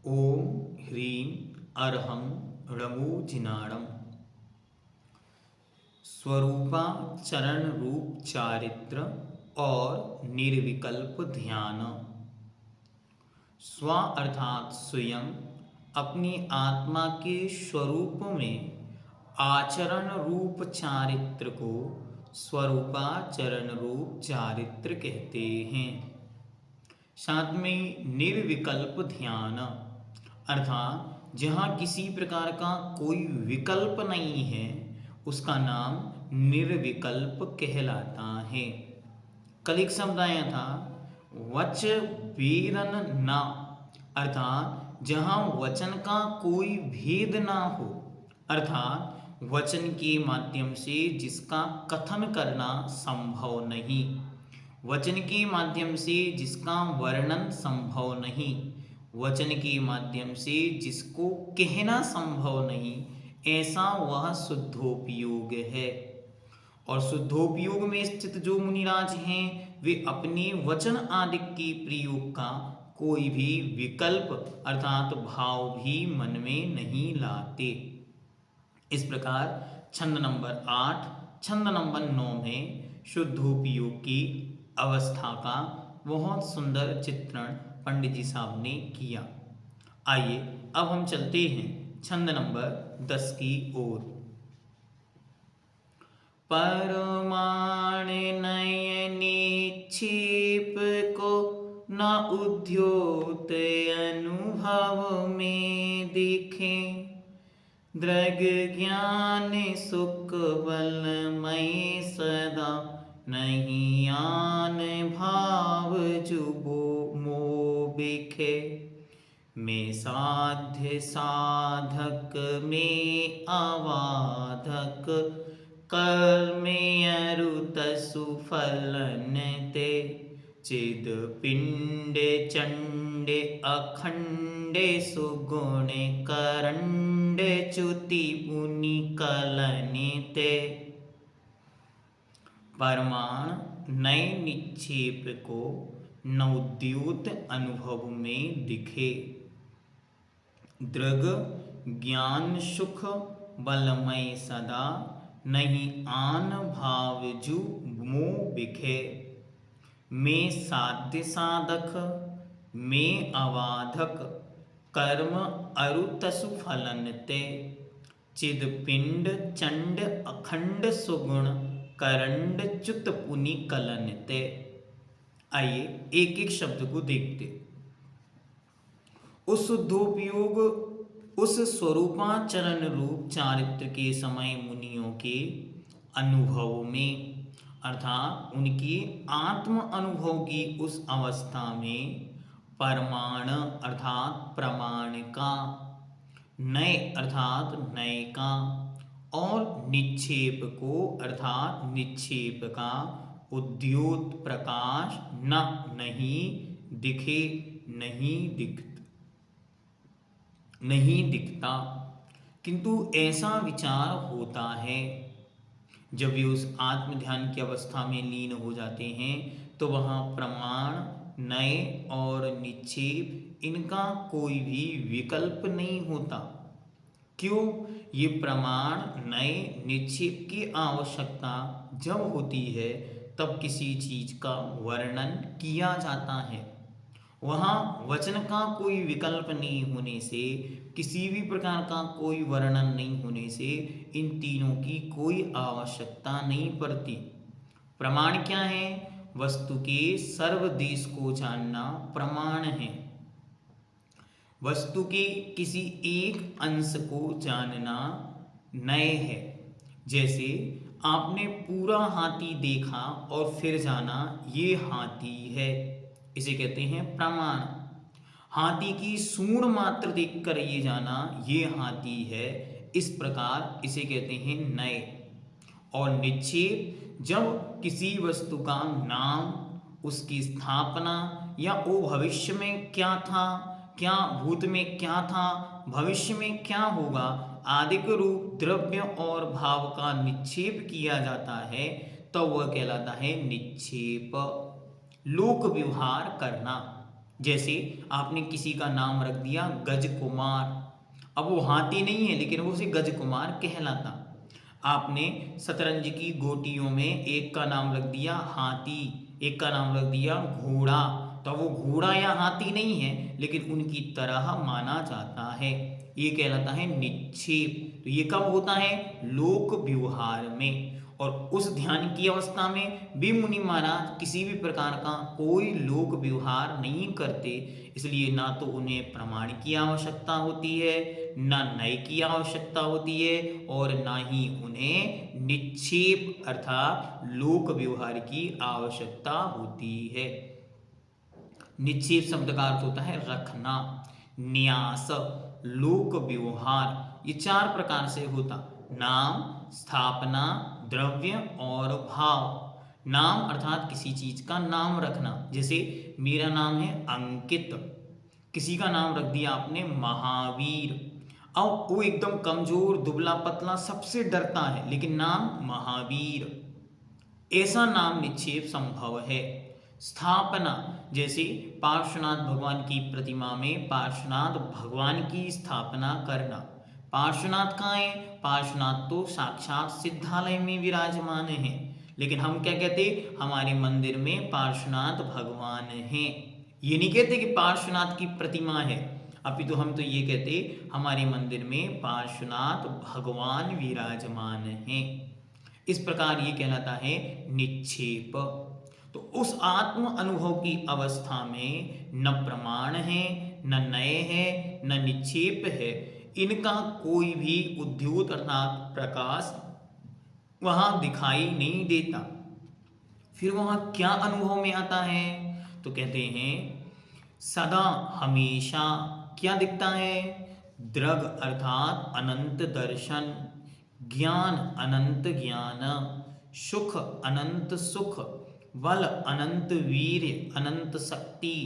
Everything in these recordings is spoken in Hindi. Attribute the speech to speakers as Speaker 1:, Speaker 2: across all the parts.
Speaker 1: ओम ह्रीं अर्हं णमोजिनाणं स्वरूपा चरण रूप चारित्र और निर्विकल्प ध्यान। स्व अर्थात स्वयं अपनी आत्मा के स्वरूप में आचरण रूप चारित्र को स्वरूपाचरण रूप चारित्र कहते हैं। साथ में निर्विकल्प ध्यान अर्थात जहाँ किसी प्रकार का कोई विकल्प नहीं है उसका नाम निर्विकल्प कहलाता है। कल एक शब्द आया था वच वेदन न अर्थात जहाँ वचन का कोई भेद ना हो, अर्थात वचन के माध्यम से जिसका कथन करना संभव नहीं, वचन के माध्यम से जिसका वर्णन संभव नहीं, वचन के माध्यम से जिसको कहना संभव नहीं, ऐसा वह शुद्धोपयोग है। और शुद्धोपयोग में स्थित जो मुनिराज हैं वे अपने वचन आदि के प्रयोग का कोई भी विकल्प अर्थात भाव भी मन में नहीं लाते। इस प्रकार छंद नंबर 8 छंद नंबर 9 में शुद्धोपयोग की अवस्था का बहुत सुंदर चित्रण पंडित जी साहब ने किया। आइए अब हम चलते हैं छंद नंबर 10 की ओर। परमाण नयने क्षेप को न उद्योत अनुभव में दिखे, दृग ज्ञान सुख बलमय सदा नहीं आन भाव जुबो मोह बिखे। में साध्य साधक में अवाधक कर्म अरुत सुफलन ते, चिद पिंड चंड अखंड सुगुण करंड च्युति पुनि कलन ते। परमाण नए निक्षेप को नवद्योत अनुभव में दिखे, दृग ज्ञान सुख बलमय सदा नहीं आन भाव जु मोह बिखे। में साध्य साधक में अवाधक कर्म अरुतसु फलन ते, चिद पिंड चंड अखंड सुगुण करंड च्युत पुनि कलन ते। आइए एक एक शब्द को देखते। उस शुद्धोपयोग उस स्वरूपाचरण रूप चारित्र के समय मुनियों के अनुभव में अर्थात उनकी आत्म अनुभव की उस अवस्था में परमाण अर्थात प्रमाण का, नए अर्थात नए का, और निक्षेप को अर्थात निक्षेप का उद्योत प्रकाश न नहीं दिखे नहीं दिखता, किंतु ऐसा विचार होता है जब वे उस आत्म ध्यान की अवस्था में लीन हो जाते हैं तो वहाँ प्रमाण नए और निक्षेप इनका कोई भी विकल्प नहीं होता। क्यों? ये प्रमाण नए निक्षेप की आवश्यकता जब होती है तब किसी चीज का वर्णन किया जाता है। वहाँ वचन का कोई विकल्प नहीं होने से, किसी भी प्रकार का कोई वर्णन नहीं होने से इन तीनों की कोई आवश्यकता नहीं पड़ती। प्रमाण क्या है? वस्तु के सर्वदेश को जानना प्रमाण है। वस्तु के किसी एक अंश को जानना नए है। जैसे आपने पूरा हाथी देखा और फिर जाना ये हाथी है, इसे कहते हैं प्रमाण। हाथी की सूंड मात्र देखकर ये जाना ये हाथी है, इस प्रकार इसे कहते हैं नए। और निक्षेप जब किसी वस्तु का नाम, उसकी स्थापना या वो भविष्य में क्या था, क्या भूत में क्या था, भविष्य में क्या होगा आदि के रूप द्रव्य और भाव का निक्षेप किया जाता है तो वह कहलाता है निक्षेप। लोक व्यवहार करना, जैसे आपने किसी का नाम रख दिया गज कुमार, अब वो हाथी नहीं है लेकिन वो उसे गज कुमार कहलाता। आपने शतरंज की गोटियों में एक का नाम रख दिया हाथी, एक का नाम रख दिया घोड़ा, तो वो घोड़ा या हाथी नहीं है लेकिन उनकी तरह माना जाता है, ये कहलाता है निक्षेप। तो ये कब होता है? लोक व्यवहार में। और उस ध्यान की अवस्था में भी मुनि महाराज किसी भी प्रकार का कोई लोक व्यवहार नहीं करते, इसलिए ना तो उन्हें प्रमाण की आवश्यकता होती है, ना नय की आवश्यकता होती है, और ना ही उन्हें निक्षेप अर्थात लोक व्यवहार की आवश्यकता होती है। निक्षेप शब्द का अर्थ होता है रखना, न्यास, लोक व्यवहार, ये चार प्रकार से होता। नाम, स्थापना, द्रव्य और भाव। नाम अर्थात किसी चीज का नाम रखना, जैसे मेरा नाम है अंकित, किसी का नाम रख दिया आपने महावीर। अब वो एकदम कमजोर दुबला पतला सबसे डरता है लेकिन नाम महावीर, ऐसा नाम निक्षेप संभव है। स्थापना, जैसे पार्श्वनाथ भगवान की प्रतिमा में पार्श्वनाथ भगवान की स्थापना करना। पार्श्वनाथ कहाँ है? पार्श्वनाथ तो साक्षात सिद्धालय में विराजमान है, लेकिन हम क्या कहते? हमारे मंदिर में पार्श्वनाथ भगवान हैं। ये नहीं कहते कि पार्श्वनाथ की प्रतिमा है, अभी तो हम तो ये कहते हमारे मंदिर में पार्श्वनाथ भगवान विराजमान हैं। इस प्रकार ये कहलाता है निक्षेप। तो उस आत्म अनुभव की अवस्था में न प्रमाण है, न नय है, न निक्षेप है, इनका कोई भी उद्योत अर्थात प्रकाश वहां दिखाई नहीं देता। फिर वहां क्या अनुभव में आता है? तो कहते हैं सदा हमेशा क्या दिखता है? दृग अर्थात अनंत दर्शन, ज्ञान अनंत ज्ञान, सुख अनंत सुख, बल अनंत वीर्य, अनंत शक्ति,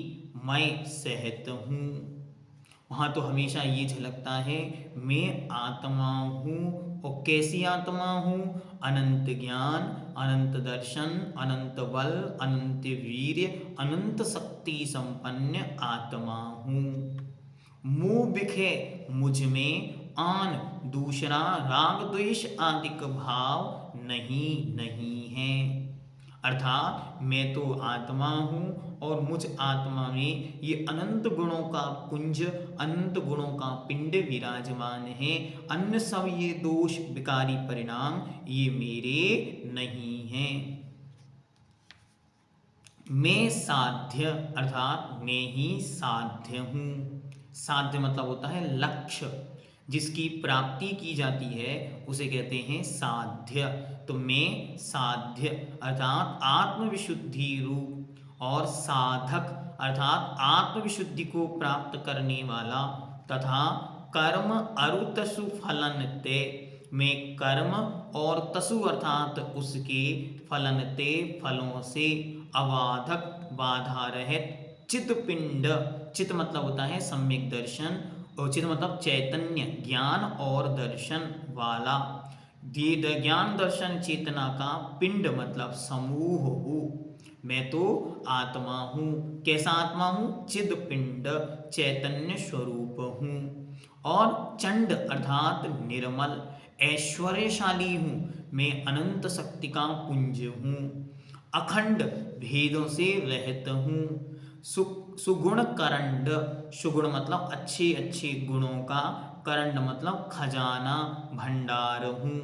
Speaker 1: मैं सहत हूँ। वहाँ तो हमेशा ये झलकता है मैं आत्मा हूँ, और कैसी आत्मा हूँ? अनंत ज्ञान, अनंत दर्शन, अनंत बल, अनंत वीर्य, अनंत शक्ति संपन्न आत्मा हूँ। मुँह बिखे मुझ में आन दूसरा राग द्वेष आदि का भाव नहीं है। अर्थात मैं तो आत्मा हूँ और मुझ आत्मा में ये अनंत गुणों का पुंज, अनंत गुणों का पिंड विराजमान है। अन्य सब ये दोष विकारी परिणाम ये मेरे नहीं हैं। मैं साध्य अर्थात मैं ही साध्य हूँ। साध्य मतलब होता है लक्ष्य, जिसकी प्राप्ति की जाती है उसे कहते हैं साध्य। तो मैं साध्य अर्थात आत्मविशुद्धि रूप, और साधक अर्थात आत्मविशुद्धि को प्राप्त करने वाला, तथा कर्म अरु तसु फलन ते, मैं कर्म और तसु अर्थात उसके फलन ते फलों से अबाधक बाधा रहित, चित पिंड, चित मतलब होता है सम्यक दर्शन, और चित मतलब चैतन्य ज्ञान और दर्शन वाला, ज्ञान दर्शन चेतना का पिंड मतलब समूह हो। मैं तो आत्मा हूँ। कैसा आत्मा हूँ? चिद पिंड, चैतन्य स्वरूप हूँ। और चंड अर्थात निर्मल, ऐश्वर्यशाली हूँ। मैं अनंत शक्ति का पुंज हूँ। अखंड, भेदों से रहित हूँ। सुगुण करंड, सुगुण मतलब अच्छे अच्छे गुणों का, करंड मतलब खजाना भंडार हूँ।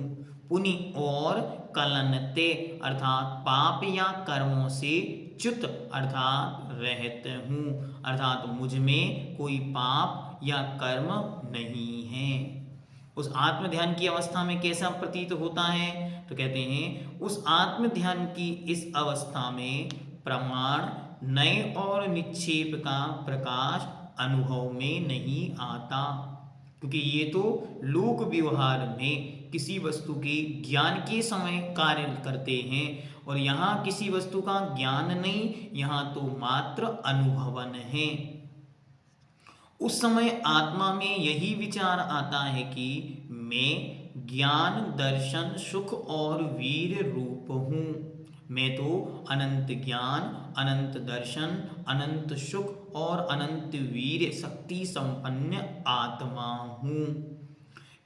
Speaker 1: पुनि और कलनते अर्थात पाप या कर्मों से च्युत अर्थात रहित हूँ, अर्थात मुझ में कोई पाप या कर्म नहीं है। उस आत्म ध्यान की अवस्था में कैसा प्रतीत होता है? तो कहते हैं उस आत्म ध्यान की इस अवस्था में प्रमाण, नय और निक्षेप का प्रकाश अनुभव में नहीं आता, क्योंकि ये तो लोक व्यवहार में किसी वस्तु के ज्ञान के समय कार्य करते हैं, और यहाँ किसी वस्तु का ज्ञान नहीं, यहाँ तो मात्र अनुभवन है। उस समय आत्मा में यही विचार आता है कि मैं ज्ञान दर्शन सुख और वीर रूप हूँ। मैं तो अनंत ज्ञान, अनंत दर्शन, अनंत सुख और अनंत वीर शक्ति संपन्न आत्मा हूँ।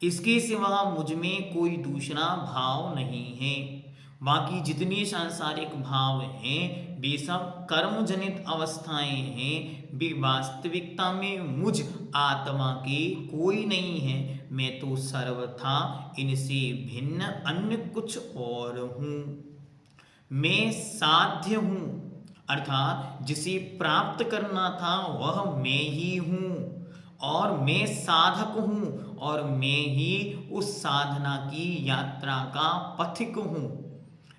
Speaker 1: इसके सिवा मुझ में कोई दूसरा भाव नहीं है। बाकी जितने सांसारिक भाव हैं वे सब कर्म जनित अवस्थाएं हैं, वे वास्तविकता में मुझ आत्मा के कोई नहीं है। मैं तो सर्वथा इनसे भिन्न अन्य कुछ और हूँ। मैं साध्य हूँ, अर्थात जिसे प्राप्त करना था वह मैं ही हूँ, और मैं साधक हूँ, और मैं ही उस साधना की यात्रा का पथिक हूँ।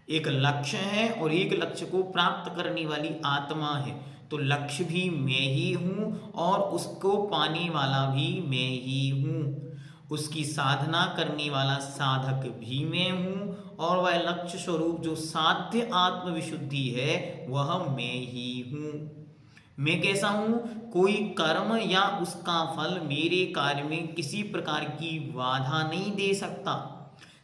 Speaker 1: एक लक्ष्य है और एक लक्ष्य को प्राप्त करने वाली आत्मा है, तो लक्ष्य भी मैं ही हूँ और उसको पाने वाला भी मैं ही हूँ। उसकी साधना करने वाला साधक भी मैं हूँ, और वह लक्ष्य स्वरूप जो साध्य आत्मविशुद्धि है वह मैं ही हूँ। मैं कैसा हूँ? कोई कर्म या उसका फल मेरे कार्य में किसी प्रकार की बाधा नहीं दे सकता।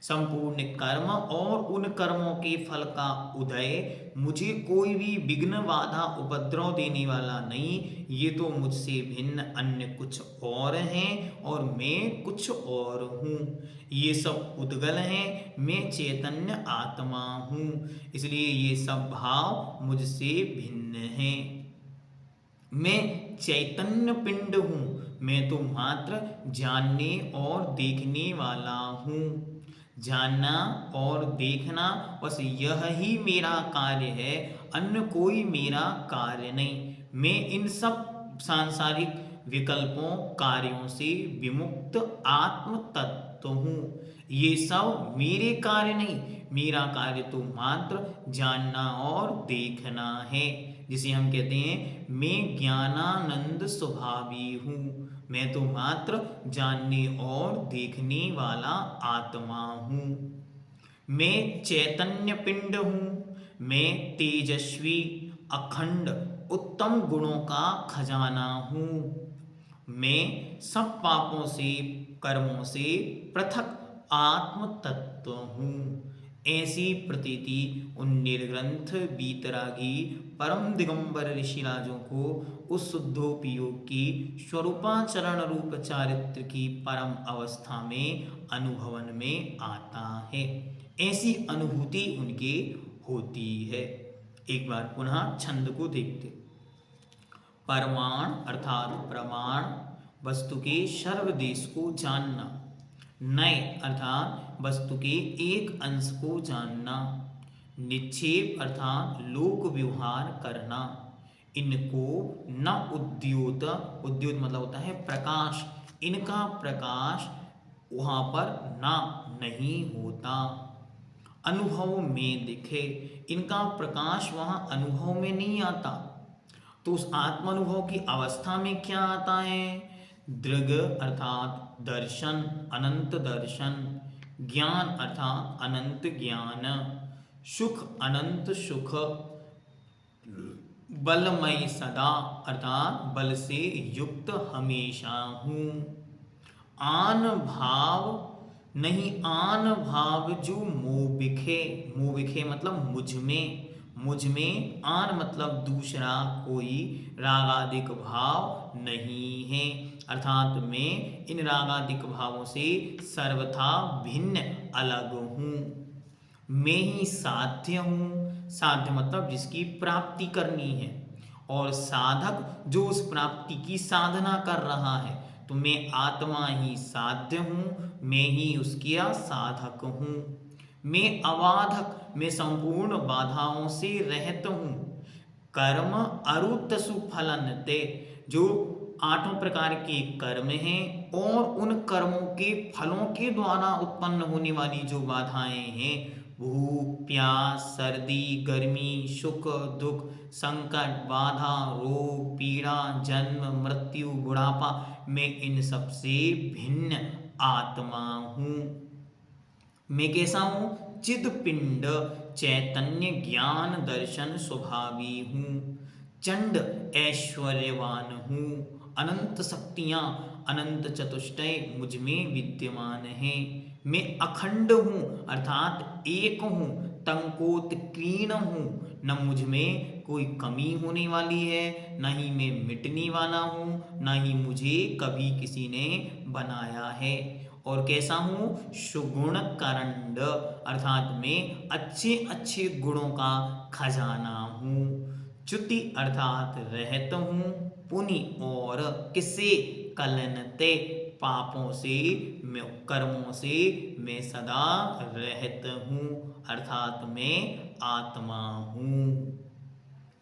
Speaker 1: संपूर्ण कर्म और उन कर्मों के फल का उदय मुझे कोई भी विघ्न बाधा उपद्रव देने वाला नहीं। ये तो मुझसे भिन्न अन्य कुछ और हैं और मैं कुछ और हूँ। ये सब उद्गल हैं, मैं चैतन्य आत्मा हूँ, इसलिए ये सब भाव मुझसे भिन्न हैं। मैं चैतन्य पिंड हूँ, मैं तो मात्र जानने और देखने वाला हूँ। जानना और देखना बस यह ही मेरा कार्य है, अन्य कोई मेरा कार्य नहीं। मैं इन सब सांसारिक विकल्पों कार्यों से विमुक्त आत्म तत्व हूँ। ये सब मेरे कार्य नहीं, मेरा कार्य तो मात्र जानना और देखना है, जिसे हम कहते हैं मैं ज्ञानानंद स्वभावी हूँ। मैं तो मात्र जानने और देखने वाला आत्मा हूँ। मैं चैतन्य पिंड हूँ, मैं तेजस्वी अखंड उत्तम गुणों का खजाना हूँ। मैं सब पापों से कर्मों से पृथक आत्म तत्व हूँ। ऐसी प्रतीति उन निर्ग्रंथ बीतरागी परम दिगंबर ऋषिराजों को उस शुद्धोपयोग की स्वरूपाचरण रूप चारित्र की परम अवस्था में अनुभवन में आता है। ऐसी अनुभूति उनके होती है। एक बार पुनः छंद को देखते। परमाण अर्थात प्रमाण, वस्तु के सर्वदेश को जानना। नय अर्थात वस्तु के एक अंश को जानना। निक्षेप अर्थात लोक व्यवहार करना। इनको न उद्योत, उद्योत मतलब होता है प्रकाश, इनका प्रकाश वहाँ पर ना नहीं होता। अनुभव में दिखे, इनका प्रकाश वहाँ अनुभव में नहीं आता। तो उस आत्मानुभव की अवस्था में क्या आता है? दृग अर्थात दर्शन, अनंत दर्शन। ज्ञान अर्थात अनंत ज्ञान। सुख अनंत सुख। बलमय सदा अर्थात बल से युक्त हमेशा हूँ। आन भाव नहीं, आन भाव जो मोबिखे, मोबिखे मतलब मुझ में आन मतलब दूसरा कोई रागादिक भाव नहीं है, अर्थात मैं इन रागादिक भावों से सर्वथा भिन्न अलग हूँ। मैं ही साध्य हूँ, साध्य मतलब जिसकी प्राप्ति करनी है, और साधक जो उस प्राप्ति की साधना कर रहा है। तो मैं आत्मा ही साध्य हूँ, मैं ही उसका साधक हूँ। मैं अबाधक, मैं संपूर्ण बाधाओं से रहित हूँ। कर्म अरुतसु फलनते, जो आठों प्रकार के कर्म हैं और उन कर्मों के फलों के द्वारा उत्पन्न होने वाली जो बाधाएं हैं, भूख प्यास सर्दी गर्मी सुख दुख संकट बाधा रोग पीड़ा जन्म मृत्यु बुढ़ापा, मैं इन सब से भिन्न आत्मा हूँ। मैं कैसा हूँ? चिद पिंड चैतन्य ज्ञान दर्शन स्वभावी हूँ। चंड ऐश्वर्यवान हूँ। अनंत शक्तियाँ अनंत चतुष्टय मुझ में विद्यमान हैं। मैं अखंड हूँ अर्थात एक हूँ। तंकोत क्रीण हूँ, न मुझ में कोई कमी होने वाली है, ना ही मैं मिटने वाला हूँ, ना ही मुझे कभी किसी ने बनाया है। और कैसा हूँ? सुगुण करंड, अर्थात मैं अच्छे अच्छे गुणों का खजाना हूँ। च्युति अर्थात रहत हूँ। पुनि और किससे? कलनते, पापों से, कर्मों से मैं सदा रहत हूँ, अर्थात मैं आत्मा हूँ।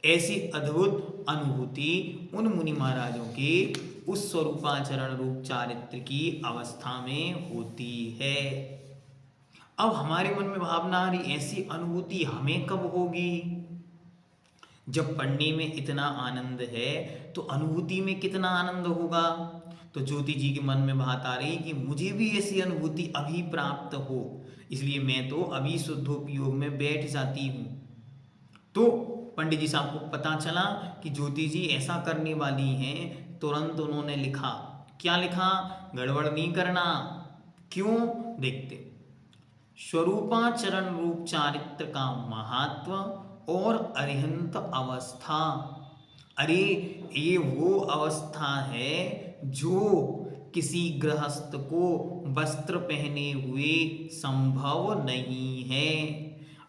Speaker 1: ऐसी अद्भुत अनुभूति उन मुनि महाराजों के उस स्वरूपाचरण रूप चारित्र की अवस्था में होती है। अब हमारे मन में भावना आ रही, ऐसी अनुभूति हमें कब होगी? जब पढ़ने में इतना आनंद है तो अनुभूति में कितना आनंद होगा। तो ज्योति जी के मन में बात आ रही कि मुझे भी ऐसी अनुभूति अभी प्राप्त हो, इसलिए मैं तो अभी शुद्धोपयोग में बैठ जाती हूँ। तो पंडित जी साहब को पता चला कि ज्योति जी ऐसा करने वाली हैं। तुरंत उन्होंने लिखा, क्या लिखा? गड़बड़ नहीं करना। क्यों? देखते। स्वरूपाचरण रूप चारित्र का महत्व और अरिहंत अवस्था। अरे ये वो अवस्था है जो किसी गृहस्थ को वस्त्र पहने हुए संभव नहीं है।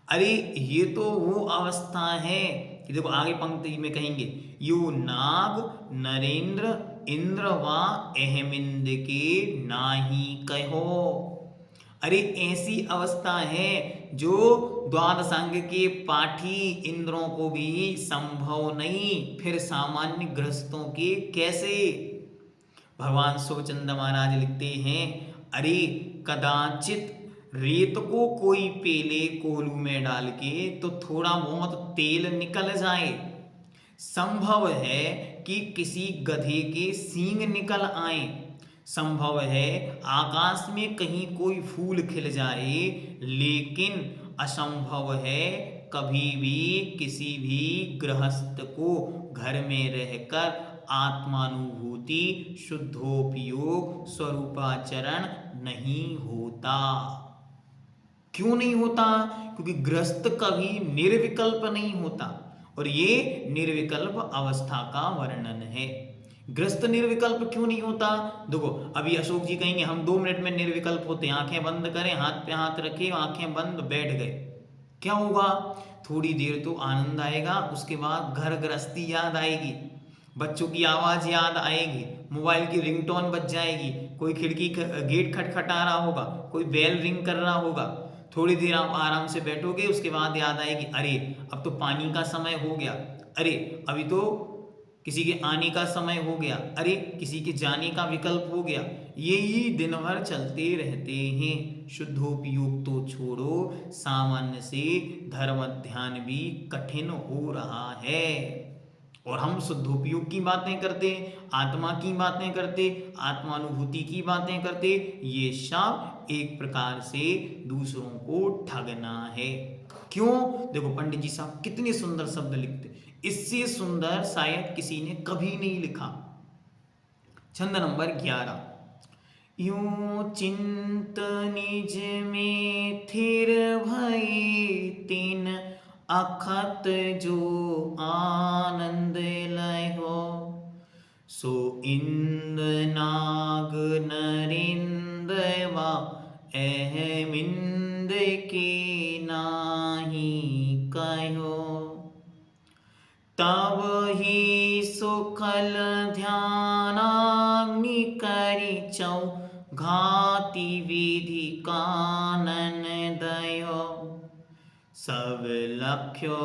Speaker 1: अरे ये तो वो अवस्था है कि देखो आगे पंक्ति में कहेंगे, यो नाग नरेंद्र इंद्र व अहमिंद के नाही कहो। अरे ऐसी अवस्था है जो द्वादशांग के पाठी इंद्रों को भी संभव नहीं, फिर सामान्य गृहस्थों के कैसे? भगवान शिवचंद्र महाराज लिखते हैं, अरे कदाचित रेत को कोई पेले कोलू में डाल के तो थोड़ा बहुत तेल निकल जाए। संभव है कि किसी गधे के सींग निकल आए। संभव है आकाश में कहीं कोई फूल खिल जाए, लेकिन असंभव है कभी भी किसी भी गृहस्थ को घर में रहकर आत्मानुभूति शुद्धोपयोग स्वरूपाचरण नहीं होता। क्यों नहीं होता? क्योंकि गृहस्थ कभी निर्विकल्प नहीं होता, और ये निर्विकल्प अवस्था का वर्णन है। गृहस्थ निर्विकल्प क्यों नहीं होता? देखो अभी अशोक जी कहेंगे हम 2 मिनट में निर्विकल्प होते हैं, आंखें बंद करें, हाथ पे हाथ रखे, आंखें बंद, बैठ गए। क्या होगा? थोड़ी देर तो आनंद आएगा, उसके बाद घर गृहस्थी याद आएगी, बच्चों की आवाज याद आएगी, मोबाइल की रिंगटोन बज जाएगी, कोई खिड़की गेट खटखटा रहा होगा, कोई बेल रिंग कर रहा होगा। थोड़ी देर आप आराम से बैठोगे, उसके बाद याद आएगी, अरे अब तो पानी का समय हो गया, अरे अभी तो किसी के आने का समय हो गया, अरे किसी के जाने का विकल्प हो गया। यही दिन भर चलते रहते हैं। शुद्धोपयोग तो छोड़ो, सामान्य से धर्म ध्यान भी कठिन हो रहा है। और हम शुद्धोपयोग की बातें करते, आत्मा की बातें करते, आत्मानुभूति की बातें करते, ये सब एक प्रकार से दूसरों को ठगना है। क्यों? देखो पंडित जी साहब कितने सुंदर शब्द लिखते, इससे सुंदर शायद किसी ने कभी नहीं लिखा। छंद नंबर 11। यूं चिंत निज में थिर भई तिन अखत जो आनंद लयो, सो इंद्र नाग नरेंद्र व अहमिंद के नाही कहो, तब ही सुखल ध्यानाग्नि करि चौ घाति विधि कानन दयो, सब लक्ष्यो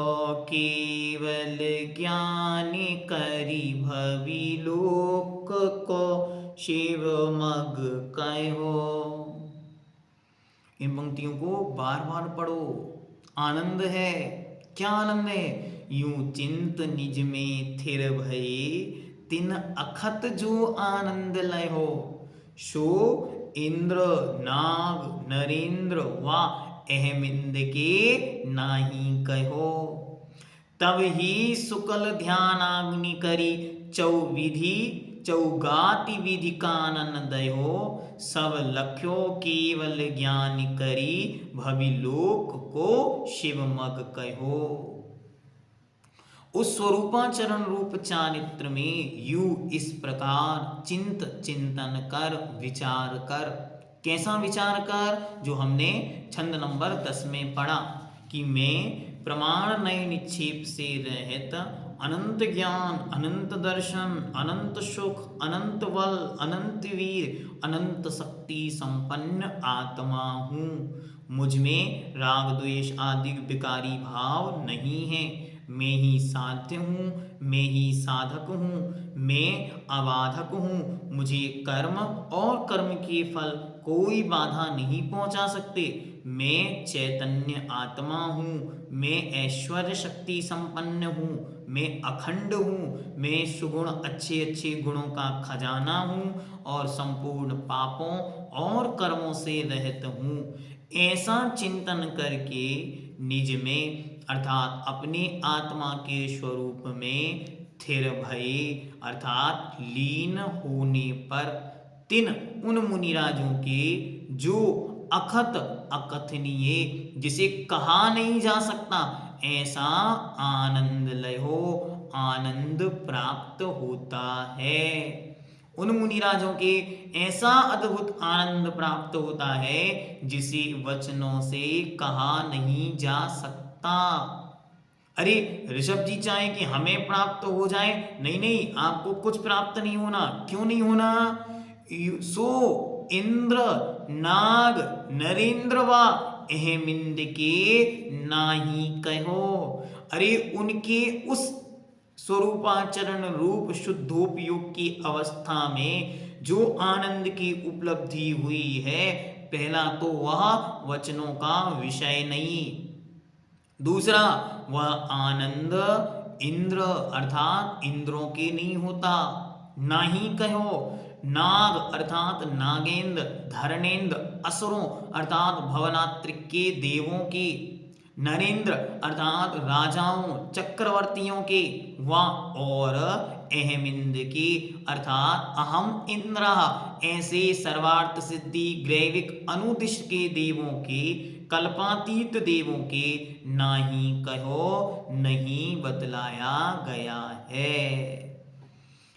Speaker 1: केवल ज्ञानी करी भवि लोक को शिव मग कहो। इन पंक्तियों को बार बार पढ़ो, आनंद है। क्या आनंद है? यूं चिंत निज में थिर भये तिन अखत जो आनंद लय हो, सो इंद्र नाग नरेंद्र व अहमिंद के नाही कहो, तब ही सुकल ध्यानाग्नि करी चौविधि चौगाति विधि कानन दयो, सब लक्ष्यो केवल ज्ञान करी भवि लोक को शिव मग कहो। उस स्वरूपाचरण रूप चारित्र में यू इस प्रकार चिंतन कर, विचार कर। कैसा विचार कर? जो हमने छंद नंबर 10 में पढ़ा कि मैं प्रमाण नय निक्षेप से रहित अनंत ज्ञान, अनंत दर्शन, अनंत सुख, अनंत बल, अनंत वीर, अनंत शक्ति संपन्न आत्मा हूँ। मुझ में राग द्वेष आदि विकारी भाव नहीं है। मैं ही साध्य हूँ, मैं ही साधक हूँ, मैं अबाधक हूँ। मुझे कर्म और कर्म के फल कोई बाधा नहीं पहुंचा सकते। मैं चैतन्य आत्मा हूँ, मैं ऐश्वर्य शक्ति संपन्न हूँ, मैं अखंड हूँ, मैं सुगुण अच्छे अच्छे गुणों का खजाना हूँ और संपूर्ण पापों और कर्मों से रहित हूँ। ऐसा चिंतन करके निज में अर्थात अपने आत्मा के स्वरूप में स्थिर भये अर्थात लीन होने पर तिन उन मुनिराजों के जो अखत अकथनीय जिसे कहा नहीं जा सकता ऐसा आनंद लयो आनंद प्राप्त होता है। उन मुनिराजों के ऐसा अद्भुत आनंद प्राप्त होता है जिसे वचनों से कहा नहीं जा सकता। अरे ऋषभ जी चाहे कि हमें प्राप्त हो जाए, नहीं नहीं, आपको कुछ प्राप्त नहीं होना। क्यों नहीं होना? सो इंद्र नाग नरेंद्र वा अहमिंद के नाही कहो। अरे उनके उस स्वरूपाचरण रूप शुद्धोपयोग की अवस्था में जो आनंद की उपलब्धि हुई है, पहला तो वह वचनों का विषय नहीं, दूसरा वह आनंद इंद्र अर्थात इंद्रों के नहीं होता। ना ही कहो नाग अर्थात नागेंद्र, धर्मेंद्र असुरों अर्थात भवनात्रिक के देवों के, नरेंद्र अर्थात राजाओं चक्रवर्तियों के, वा और अहमिंद के अर्थात अहम इंद्र ऐसे सर्वार्थ सिद्धि ग्रैविक अनुदिश के देवों के, कल्पातीत देवों के नाही कहो नहीं बतलाया गया है।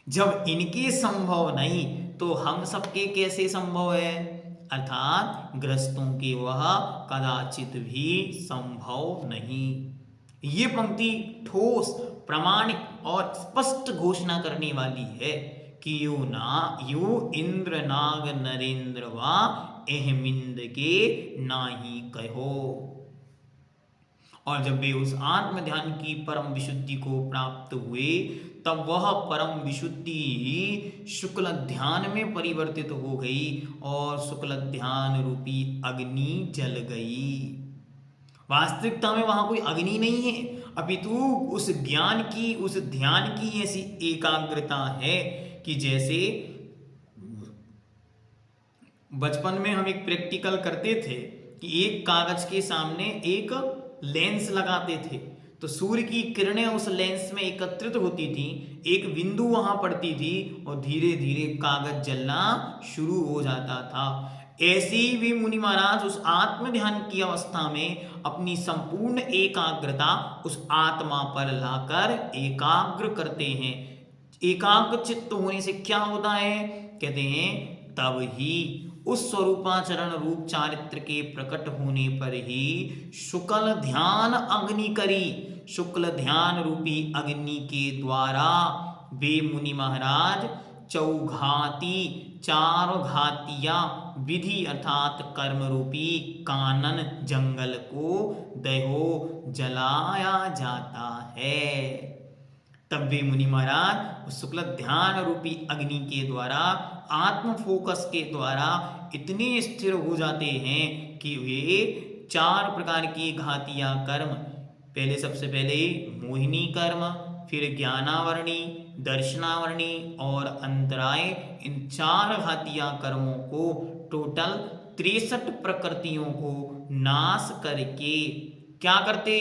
Speaker 1: जब इनके संभव नहीं तो हम सबके कैसे संभव है? अर्थात ग्रस्तों के वह कदाचित भी संभव नहीं। ये पंक्ति ठोस प्रामाणिक और स्पष्ट घोषणा करने वाली है कि यू इंद्र नाग नरेंद्र वा अहमिंद के नाही कहो। और जब वे उस आत्म ध्यान की परम विशुद्धि को प्राप्त हुए तब वह परम विशुद्धि शुक्ल ध्यान में परिवर्तित हो गई और शुक्ल ध्यान रूपी अग्नि जल गई। वास्तविकता में वहां कोई अग्नि नहीं है, अपितु उस ज्ञान की उस ध्यान की ऐसी एकाग्रता है कि जैसे बचपन में हम एक प्रैक्टिकल करते थे कि एक कागज के सामने एक लेंस लगाते थे तो सूर्य की किरणें उस लेंस में एकत्रित होती थी, एक बिंदु वहां पड़ती थी और धीरे धीरे कागज जलना शुरू हो जाता था। ऐसे ही भी मुनि महाराज उस आत्म ध्यान की अवस्था में अपनी संपूर्ण एकाग्रता उस आत्मा पर लाकर एकाग्र करते हैं। एकाग्र चित्त होने से क्या होता है? कहते हैं तब ही उस स्वरूपाचरण रूप चारित्र के प्रकट होने पर ही शुक्ल ध्यान अग्नि करी, शुक्ल ध्यान रूपी अग्नि के द्वारा वे मुनि महाराज चौघाती चार घातिया विधि अर्थात कर्म रूपी कानन जंगल को दहो जलाया जाता है। तब वे मुनि महाराज उस शुक्ल ध्यान रूपी अग्नि के द्वारा आत्म फोकस के द्वारा इतने स्थिर हो जाते हैं कि वे चार प्रकार की घातिया कर्म, पहले सबसे पहले मोहिनी कर्म, फिर ज्ञानावरणी, दर्शनावरणी और अंतराय, इन चार घातिया कर्मों को टोटल 63 प्रकृतियों को नाश करके क्या करते?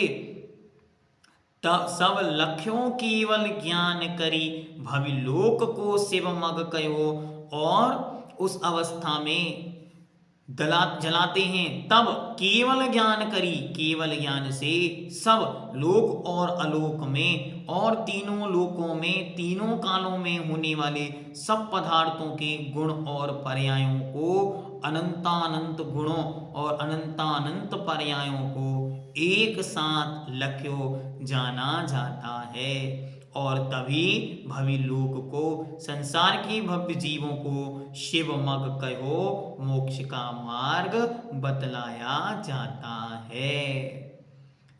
Speaker 1: सब लक्ष्यों केवल ज्ञान करी भविलोक को शिव मग कहो। और उस अवस्था में जलाते हैं, तब केवल ज्ञान करी, केवल ज्ञान से सब लोक और अलोक में और तीनों लोकों में तीनों कालों में होने वाले सब पदार्थों के गुण और पर्यायों को, अनंतानंत गुणों और अनंतानंत पर्यायों को एक साथ लख्यो जाना जाता है। और तभी भवि लोक को, संसार के भव्य जीवों को शिव मग कहो मोक्ष का मार्ग बतलाया जाता है।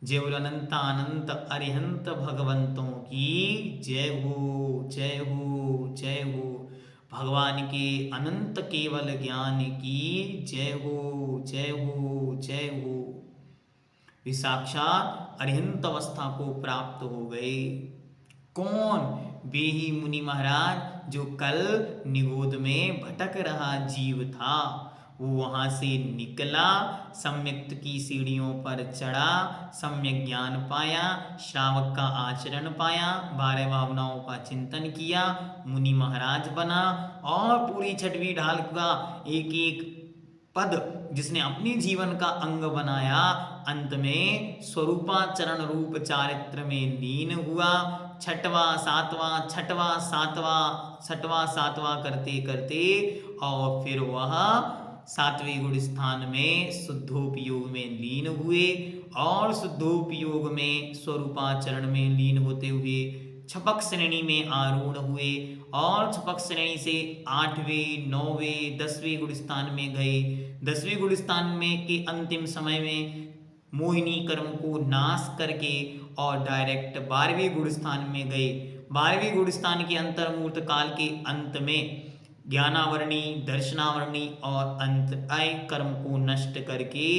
Speaker 1: जय बोलो अनंतानंत अरिहंत भगवंतों की जय हो, जय हो, जय हो। भगवान के अनंत केवल ज्ञान की जय हो, जय हो, जय हो। वे साक्षात अरिहंत अवस्था को प्राप्त हो गए। कौन? वे ही मुनि महाराज जो कल निगोद में भटक रहा जीव था, वो वहां से निकला, सम्यक्त की सीढ़ियों पर चढ़ा, सम्यक ज्ञान पाया, श्रावक का आचरण पाया, 12 भावनाओं का चिंतन किया, मुनि महाराज बना और पूरी छठवीं ढाल का एक एक पद जिसने अपने जीवन का अंग बनाया, अंत में स्वरूपाचरण रूप चारित्र में लीन हुआ। छठवां सातवां करते करते और फिर वह 7वें गुण स्थान में शुद्धोपयोग में लीन हुए और शुद्धोपयोग में स्वरूपाचरण में लीन होते हुए छपक श्रेणी में आरूढ़ हुए और छपक श्रेणी से 8वें 9वें 10वें गुण स्थान में गए। 10वें गुण स्थान में के अंतिम समय में मोहिनी कर्म को नाश करके और डायरेक्ट 12वें गुण स्थान में गए। 12वें गुण स्थान के अंतर्मूर्त काल के अंत में ज्ञानावरणी, दर्शनावरणी और अंतराय कर्म को नष्ट करके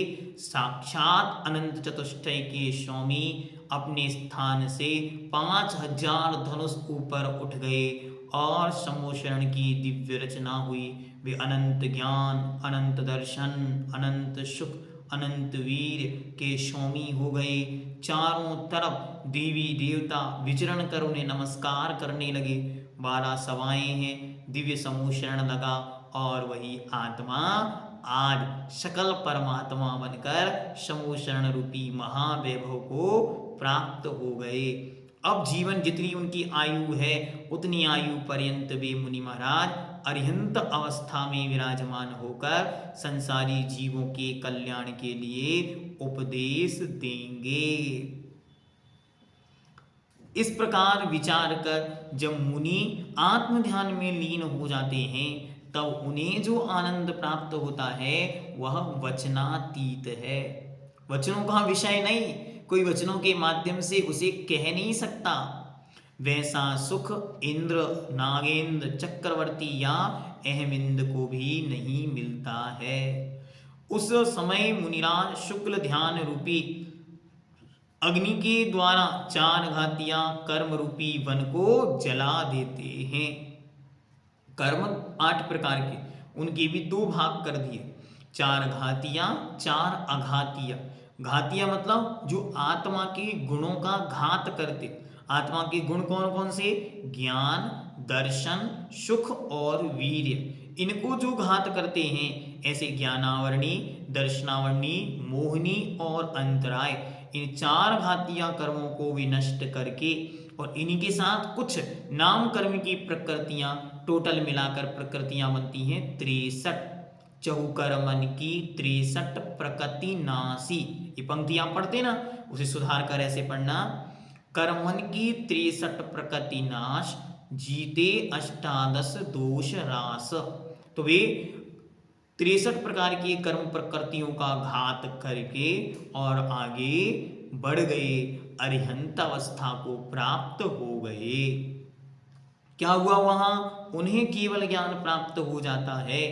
Speaker 1: साक्षात अनंत चतुष्टय के स्वामी अपने स्थान से 5000 धनुष ऊपर उठ गए और सम्मोषण की दिव्य रचना हुई। वे अनंत ज्ञान, अनंत दर्शन, अनंत सुख, अनंत वीर के स्वामी हो गए। चारों तरफ देवी देवता विचरण कर उन्हें नमस्कार करने लगे। 12 सवाएं हैं, दिव्य सम्मोषण लगा और वही आत्मा आज सकल परमात्मा बनकर सम्मोषण रूपी महावैभव को प्राप्त हो गए। अब जीवन जितनी उनकी आयु है उतनी आयु पर्यंत वे मुनि महाराज अरिहंत अवस्था में विराजमान होकर संसारी जीवों के कल्याण के लिए उपदेश देंगे। इस प्रकार विचार कर जब मुनि आत्म ध्यान में लीन हो जाते हैं तब उन्हें जो आनंद प्राप्त होता है वह वचनातीत है। वचनों का विषय नहीं, कोई वचनों के माध्यम से उसे कह नहीं सकता। वैसा सुख इंद्र, नागेंद्र, चक्रवर्ती या अहमिंद को भी नहीं मिलता है। उस समय मुनिराज शुक्ल ध्यान रूपी अग्नि के द्वारा 4 घातियां कर्म रूपी वन को जला देते हैं। कर्म 8 प्रकार के, उनके भी 2 भाग कर दिए, 4 घातियां, 4 अघातियां। घातियां मतलब जो आत्मा के गुणों का घात करते। आत्मा के गुण कौन कौन से? ज्ञान, दर्शन, सुख और वीर्य। इनको जो घात करते हैं ऐसे ज्ञानावरणी, दर्शनावरणी, मोहिनी और अंतराय, इन 4 घातियां कर्मों को विनष्ट करके और इन्हीं के साथ कुछ नाम कर्म की प्रकृतियां, टोटल मिलाकर प्रकृतियां बनती हैं 63। चहुकर्मन की 63 प्रकृति नासी। ये पंक्ति आप पढ़ते ना, उसे सुधार कर ऐसे पढ़ना, कर्मन की 63 प्रकृति नाश, जीते 18 दोष रास। तो वे 63 प्रकार की कर्म प्रकृतियों का घात करके और आगे बढ़ गए, अरिहंत अवस्था को प्राप्त हो गए। क्या हुआ वहां? उन्हें केवल ज्ञान प्राप्त हो जाता है,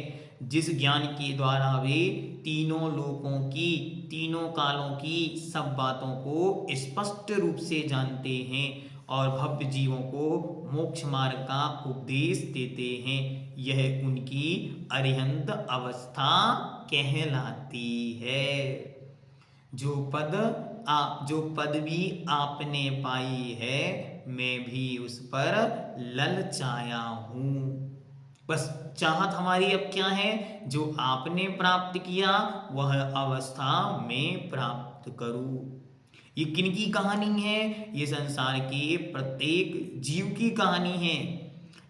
Speaker 1: जिस ज्ञान के द्वारा वे तीनों लोकों की, तीनों कालों की सब बातों को स्पष्ट रूप से जानते हैं और भव्य जीवों को मोक्ष मार्ग का उपदेश देते हैं। यह उनकी अरिहंत अवस्था कहलाती है। जो पदवी आपने पाई है, मैं भी उस पर ललचाया हूं। बस चाहत हमारी अब क्या है, जो आपने प्राप्त किया वह अवस्था मैं प्राप्त करूं। ये किनकी कहानी है? ये संसार के प्रत्येक जीव की कहानी है।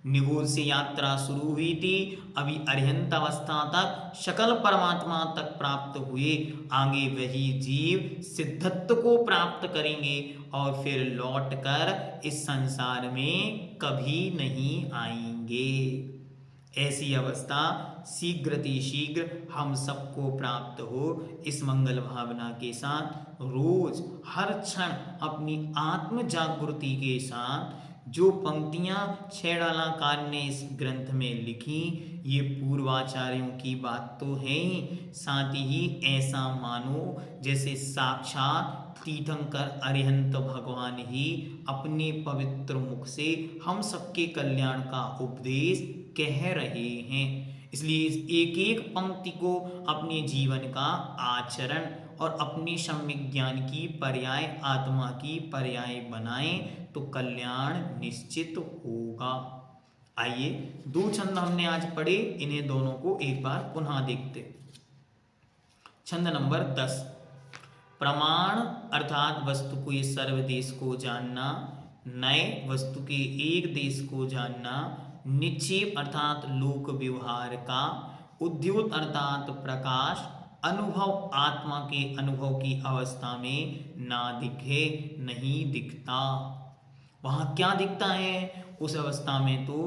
Speaker 1: निगोज से यात्रा शुरू हुई थी, अभी अरिहंत अवस्था तक सकल परमात्मा तक प्राप्त हुए। आगे वही जीव सिद्धत्व को प्राप्त करेंगे और फिर लौटकर इस संसार में कभी नहीं आएंगे। ऐसी अवस्था शीघ्र हम सबको प्राप्त हो, इस मंगल भावना के साथ रोज हर क्षण अपनी आत्म जागृति के साथ जो पंक्तियां छैड़ालाकार ने इस ग्रंथ में लिखी, ये पूर्वाचार्यों की बात तो है ही, साथ ही ऐसा मानो जैसे साक्षात तीर्थंकर अरिहंत भगवान ही अपने पवित्र मुख से हम सबके कल्याण का उपदेश कह रहे हैं। इसलिए इस एक एक पंक्ति को अपने जीवन का आचरण और अपने सम्यक ज्ञान की पर्याय, आत्मा की पर्याय बनाएं तो कल्याण निश्चित होगा। आइए, दो छंद हमने आज पढ़े, इन्हें दोनों को एक बार पुनः देखते। छंद नंबर 10। प्रमाण अर्थात वस्तु को सर्वदेश को जानना, नए वस्तु के एक देश को जानना, निक्षेप अर्थात लोक व्यवहार का, उद्योत अर्थात प्रकाश, अनुभव आत्मा के अनुभव की अवस्था में ना दिखे, नहीं दिखता। वहाँ क्या दिखता है? उस अवस्था में तो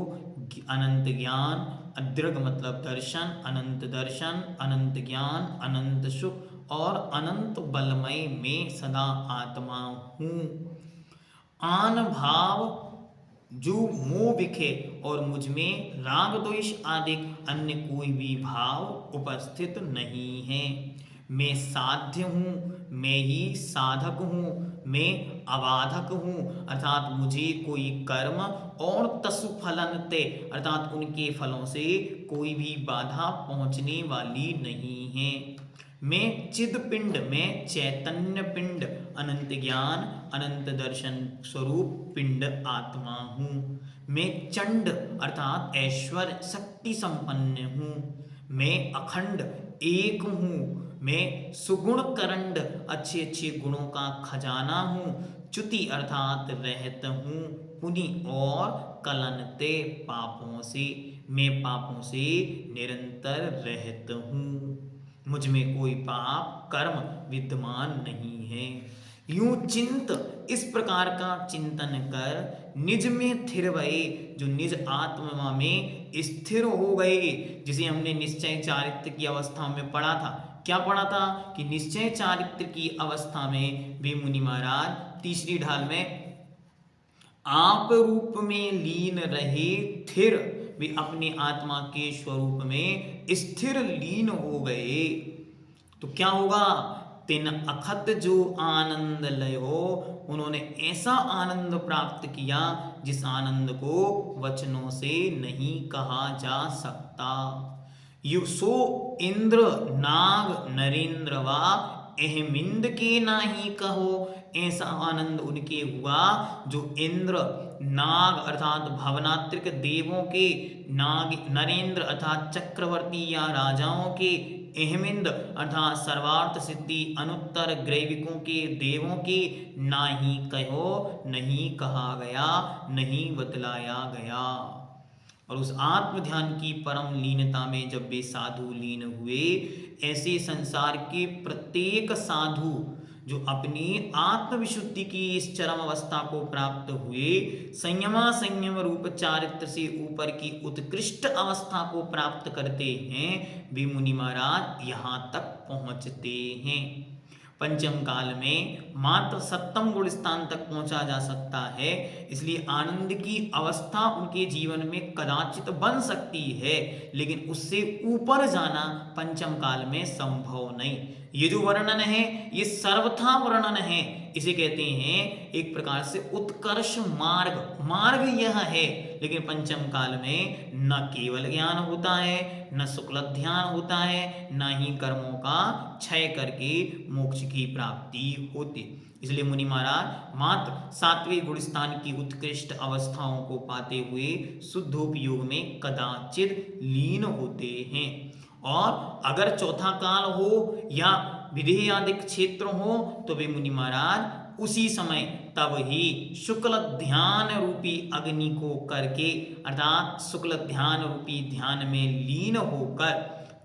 Speaker 1: अनंत ज्ञान, अदृग मतलब दर्शन, अनंत ज्ञान, अनंत सुख और अनंत बलमय में सदा आत्मा हूँ। आन भाव जो मोह विखे और मुझ में राग द्वेष आदि अन्य कोई भी भाव उपस्थित नहीं है। मैं साध्य हूँ, मैं ही साधक हूँ, मैं अबाधक हूँ अर्थात मुझे कोई कर्म और तसु फलनते अर्थात उनके फलों से कोई भी बाधा पहुँचने वाली नहीं है। मैं चिद पिंड, मैं चैतन्य पिंड, अनंत ज्ञान, अनंत दर्शन स्वरूप पिंड आत्मा हूँ। मैं चंड अर्थात ऐश्वर्य शक्ति संपन्न हूँ। मैं अखंड एक हूँ। मैं सुगुण करंड अच्छे अच्छे गुणों का खजाना हूँ। च्युति अर्थात रहत हूँ पुनि और कलनते पापों से, मैं पापों से निरंतर रहत हूँ। मुझ में कोई पाप कर्म विद्यमान नहीं है। यूं चिंत, इस प्रकार का चिंतन कर निज में स्थिर भये, जो निज आत्मा में स्थिर हो गए, जिसे हमने निश्चय चारित्र की अवस्था में पढ़ा था। क्या पढ़ा था? कि निश्चय चारित्र की अवस्था में वे मुनि महाराज तीसरी ढाल में आप रूप में लीन रहे स्थिर, वे अपने आत्मा के स्वरूप में स्थिर लीन हो गए। तो क्या होगा? तिन अखत जो आनंद लय हो, उन्होंने ऐसा आनंद प्राप्त किया जिस आनंद को वचनों से नहीं कहा जा सकता। यु सो इंद्र नाग नरेंद्र वा अहमिंद के नाही कहो, ऐसा आनंद उनके हुआ जो इंद्र नाग अर्थात भवनात्रिक देवों के, नाग नरेंद्र अर्थात चक्रवर्ती या राजाओं के, अहमिंद अर्थात सर्वार्थ सिद्धि अनुत्तर ग्रैविकों के देवों के ना ही कहो, नहीं कहा गया, नहीं बतलाया गया। और उस आत्म ध्यान की परम लीनता में जब वे साधु लीन हुए, ऐसे संसार के प्रत्येक साधु जो अपनी आत्मविशुद्धि की इस चरम अवस्था को प्राप्त हुए, संयम रूप चारित्र से ऊपर की उत्कृष्ट अवस्था को प्राप्त करते हैं, वे मुनि महाराज यहाँ तक पहुँचते हैं। पंचम काल में मात्र सप्तम गुण स्थान तक पहुंचा जा सकता है, इसलिए आनंद की अवस्था उनके जीवन में कदाचित बन सकती है, लेकिन उससे ऊपर जाना पंचम काल में संभव नहीं। ये जो वर्णन है ये सर्वथा वर्णन है, इसे कहते हैं एक प्रकार से उत्कर्ष मार्ग। मार्ग यह है, लेकिन पंचम काल में न केवल ज्ञान होता है, न शुक्ल ध्यान होता है, न ही कर्मों का क्षय करके मोक्ष की प्राप्ति होती। इसलिए मुनि महाराज मात्र सात्विक गुण स्थान की उत्कृष्ट अवस्थाओं को पाते हुए शुद्धोपयोग में कदाचित लीन होते हैं। और अगर चौथा काल हो या विधेयादिक क्षेत्र हो तो वे मुनि महाराज उसी समय तब ही शुक्ल ध्यान रूपी अग्नि को करके, अर्थात शुक्ल ध्यान रूपी ध्यान में लीन होकर,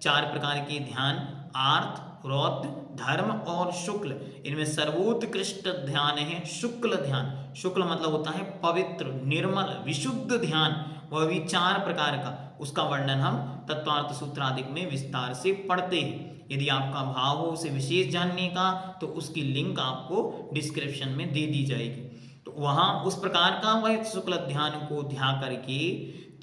Speaker 1: चार प्रकार के ध्यान आर्थ, रौद्र, धर्म और शुक्ल, इनमें सर्वोत्कृष्ट ध्यान है शुक्ल ध्यान। शुक्ल मतलब होता है पवित्र, निर्मल, विशुद्ध ध्यान, वह भी चार प्रकार का। उसका वर्णन हम तत्वार्थ सूत्रादिक में विस्तार से पढ़ते हैं। यदि आपका भाव हो उसे विशेष जानने का तो उसकी लिंक आपको डिस्क्रिप्शन में दे दी जाएगी। तो वहां उस प्रकार का वह शुक्ल ध्यान को ध्यान करके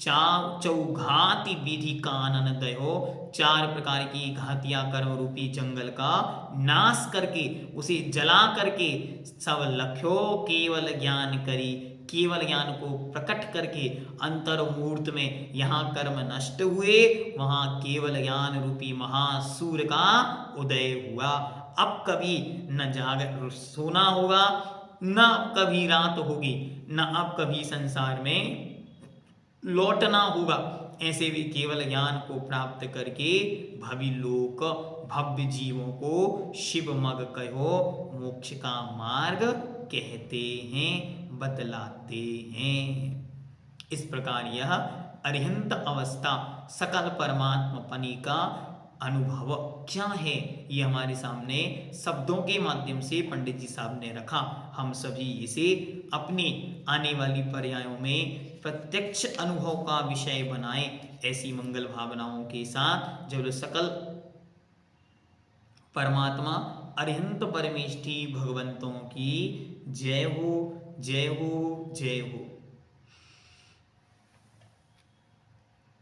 Speaker 1: चौघाति विधि कानन दयो, चार प्रकार की घातिया कर्म रूपी जंगल का नाश करके, उसे जला करके सब लख्यो केवल ज्ञान करी, केवल ज्ञान को प्रकट करके अंतर मुहूर्त में यहाँ कर्म नष्ट हुए, वहां केवल ज्ञान रूपी महासूर्य का उदय हुआ। अब कभी न जाग सोना होगा, न कभी रात होगी, न अब कभी संसार में लौटना होगा। ऐसे भी केवल ज्ञान को प्राप्त करके भवि लोक भव्य जीवों को शिव मग कहो मोक्ष का मार्ग कहते हैं, बतलाते हैं। इस प्रकार यह अरिहंत अवस्था सकल परमात्मपनी का अनुभव क्या है, ये हमारे सामने शब्दों के माध्यम से पंडित जी साहब ने रखा। हम सभी इसे अपनी आने वाली पर्यायों में प्रत्यक्ष अनुभव का विषय बनाएं, ऐसी मंगल भावनाओं के साथ। जब सकल परमात्मा अरिहंत परमेष्ठी भगवंतों की जय हो, जय हो, जय हो।